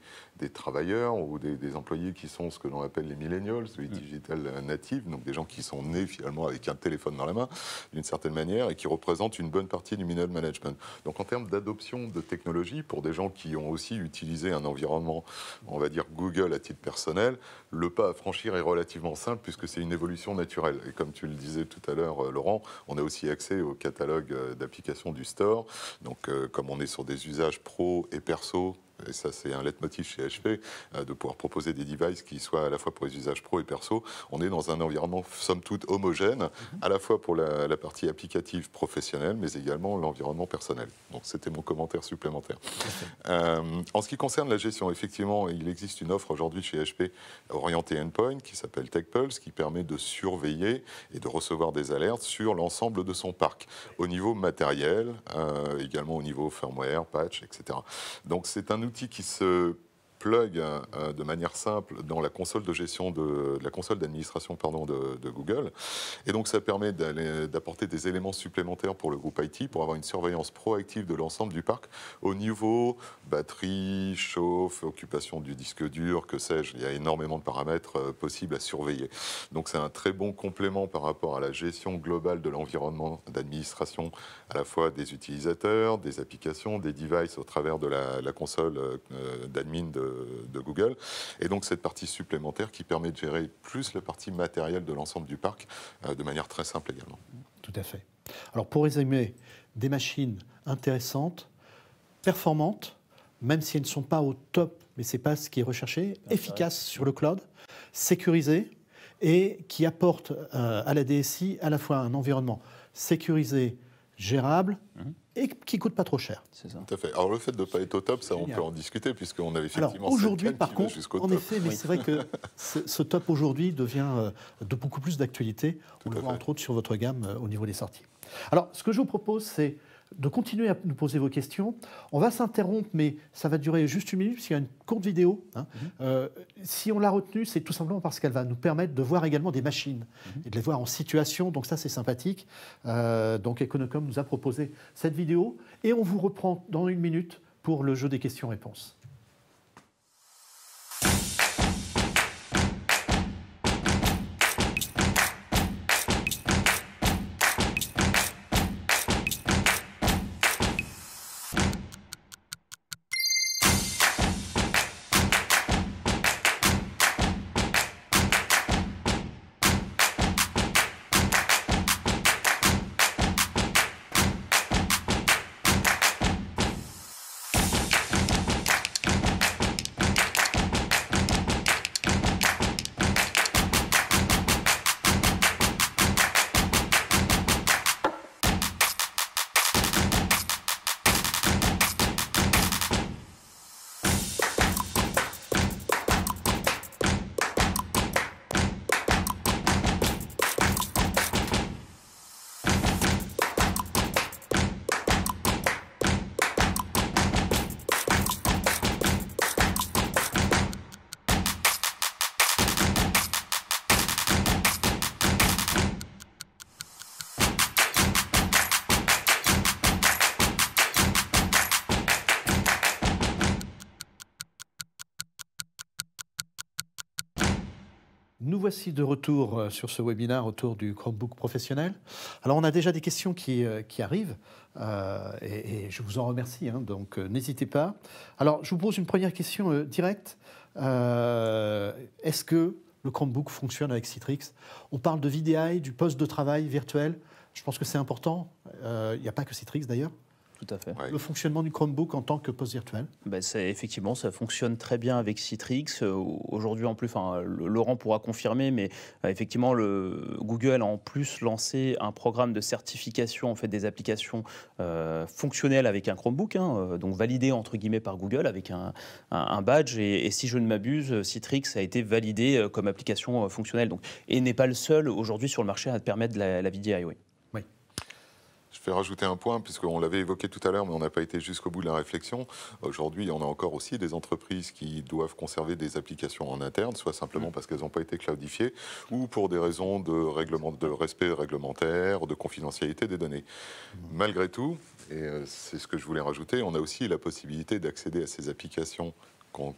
travailleurs ou des employés qui sont ce que l'on appelle les millennials, les digital natives, donc des gens qui sont nés finalement avec un téléphone dans la main, d'une certaine manière, et qui représentent une bonne partie du middle management. Donc en termes d'adoption de technologie, pour des gens qui ont aussi utilisé un environnement, on va dire, Google à titre personnel, le pas à franchir est relativement simple puisque c'est une évolution naturelle. Et comme tu le disais tout à l'heure, Laurent, on a aussi accès au catalogue d'applications du store. Donc, comme on est sur des usages pro et perso, et ça c'est un leitmotiv chez HP, de pouvoir proposer des devices qui soient à la fois pour les usages pro et perso, on est dans un environnement somme toute homogène, à la fois pour la partie applicative professionnelle, mais également l'environnement personnel. Donc c'était mon commentaire supplémentaire. En ce qui concerne la gestion, effectivement, il existe une offre aujourd'hui chez HP orientée endpoint qui s'appelle TechPulse, qui permet de surveiller et de recevoir des alertes sur l'ensemble de son parc, au niveau matériel, également au niveau firmware, patch, etc. Donc c'est un outil qui se plug de manière simple dans la console de gestion de la console d'administration de Google, et donc ça permet d'apporter des éléments supplémentaires pour le groupe IT pour avoir une surveillance proactive de l'ensemble du parc au niveau batterie, chauffe, occupation du disque dur, que sais-je. Il y a énormément de paramètres possibles à surveiller. Donc c'est un très bon complément par rapport à la gestion globale de l'environnement d'administration, à la fois des utilisateurs, des applications, des devices au travers de la console d'admin de Google, et donc cette partie supplémentaire qui permet de gérer plus la partie matérielle de l'ensemble du parc de manière très simple également. Tout à fait. Alors pour résumer, des machines intéressantes, performantes, même si elles ne sont pas au top, mais ce n'est pas ce qui est recherché, efficaces sur le cloud, sécurisées, et qui apportent à la DSI à la fois un environnement sécurisé, gérable, et qui ne coûte pas trop cher. C'est ça. Tout à fait. Alors le fait de ne pas être au top, ça on peut en discuter, puisqu'on avait effectivement... Alors aujourd'hui, par contre, en effet, mais c'est vrai que ce top aujourd'hui devient de beaucoup plus d'actualité. On le voit entre autres sur votre gamme au niveau des sorties. Alors ce que je vous propose, c'est de continuer à nous poser vos questions. On va s'interrompre, mais ça va durer juste 1 minute, parce qu'il y a une courte vidéo. Si on l'a retenue, c'est tout simplement parce qu'elle va nous permettre de voir également des machines, et de les voir en situation, donc ça c'est sympathique. Donc Econocom nous a proposé cette vidéo, et on vous reprend dans 1 minute pour le jeu des questions-réponses. Nous voici de retour sur ce webinaire autour du Chromebook professionnel. Alors, on a déjà des questions qui arrivent et je vous en remercie, hein, donc n'hésitez pas. Alors, je vous pose une première question directe. Est-ce que le Chromebook fonctionne avec Citrix? On parle de VDI, du poste de travail virtuel. Je pense que c'est important. Il n'y a pas que Citrix d'ailleurs. Tout à fait. Ouais. Le fonctionnement du Chromebook en tant que poste virtuel? Effectivement, ça fonctionne très bien avec Citrix. Aujourd'hui, en plus, Laurent pourra confirmer, mais effectivement, Google a en plus lancé un programme de certification en fait, des applications fonctionnelles avec un Chromebook, hein, donc validé entre guillemets par Google avec un badge. Et si je ne m'abuse, Citrix a été validé comme application fonctionnelle et n'est pas le seul aujourd'hui sur le marché à permettre la VDI. Oui. Je vais rajouter un point, puisqu'on l'avait évoqué tout à l'heure, mais on n'a pas été jusqu'au bout de la réflexion. Aujourd'hui, on a encore aussi des entreprises qui doivent conserver des applications en interne, soit simplement parce qu'elles n'ont pas été cloudifiées, ou pour des raisons de respect réglementaire, de confidentialité des données. Malgré tout, et c'est ce que je voulais rajouter, on a aussi la possibilité d'accéder à ces applications qu'on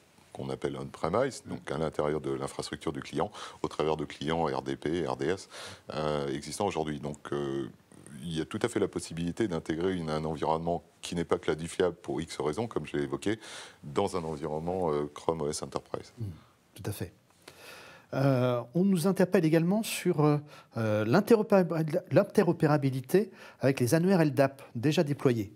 appelle on-premise, donc à l'intérieur de l'infrastructure du client, au travers de clients RDP, RDS existants aujourd'hui. Donc, il y a tout à fait la possibilité d'intégrer un environnement qui n'est pas cladifiable pour X raisons, comme je l'ai évoqué, dans un environnement Chrome OS Enterprise. Tout à fait. On nous interpelle également sur l'interopérabilité avec les annuaires LDAP déjà déployés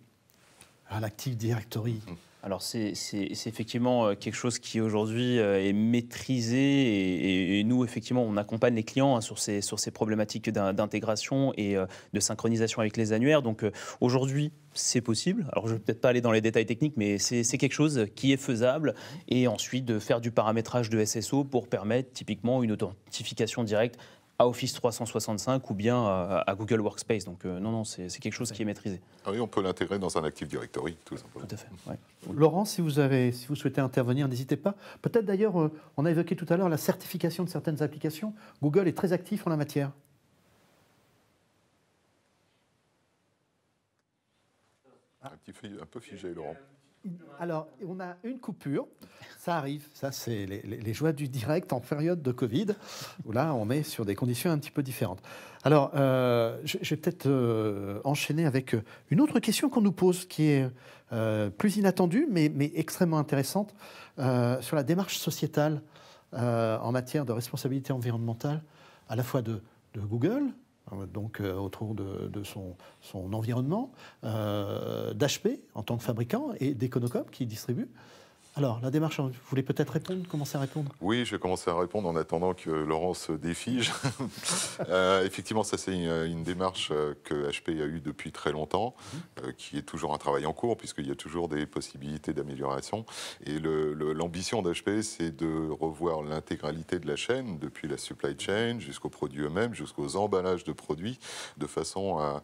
à l'Active Directory. Alors c'est effectivement quelque chose qui aujourd'hui est maîtrisé et nous effectivement on accompagne les clients hein, sur ces problématiques d'intégration et de synchronisation avec les annuaires. Donc aujourd'hui c'est possible. Alors je ne vais peut-être pas aller dans les détails techniques, mais c'est quelque chose qui est faisable. Et ensuite de faire du paramétrage de SSO pour permettre typiquement une authentification directe à Office 365 ou bien à Google Workspace. Donc non, c'est quelque chose qui est maîtrisé. Ah oui, on peut l'intégrer dans un Active Directory, tout simplement. Tout à fait, ouais. Laurent, si vous souhaitez intervenir, n'hésitez pas. Peut-être d'ailleurs, on a évoqué tout à l'heure la certification de certaines applications. Google est très actif en la matière. Un peu figé, Laurent. Alors, on a une coupure, ça arrive, ça c'est les joies du direct en période de Covid, où là on est sur des conditions un petit peu différentes. Alors, je vais peut-être enchaîner avec une autre question qu'on nous pose, qui est plus inattendue, mais extrêmement intéressante, sur la démarche sociétale en matière de responsabilité environnementale, à la fois de Google, donc autour de son environnement, d'HP en tant que fabricant et d'Econocom qui distribue. Alors, la démarche, vous voulez peut-être commencer à répondre? Oui, je vais commencer à répondre en attendant que Laurent se défige. Effectivement, ça c'est une démarche que HP a eue depuis très longtemps, qui est toujours un travail en cours, puisqu'il y a toujours des possibilités d'amélioration. Et l'ambition d'HP, c'est de revoir l'intégralité de la chaîne, depuis la supply chain jusqu'aux produits eux-mêmes, jusqu'aux emballages de produits, de façon à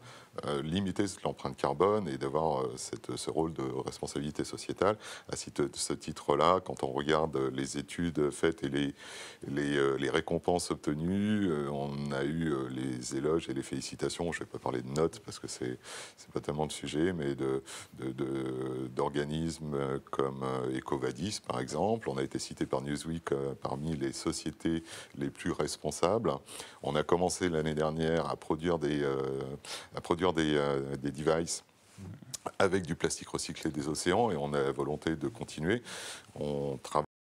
limiter l'empreinte carbone et d'avoir ce rôle de responsabilité sociétale. À ce titre-là, quand on regarde les études faites et les récompenses obtenues, on a eu les éloges et les félicitations. Je ne vais pas parler de notes parce que c'est pas tellement le sujet, mais d'organismes comme EcoVadis, par exemple. On a été cité par Newsweek parmi les sociétés les plus responsables. On a commencé l'année dernière à produire des devices avec du plastique recyclé des océans et on a la volonté de continuer. On travaille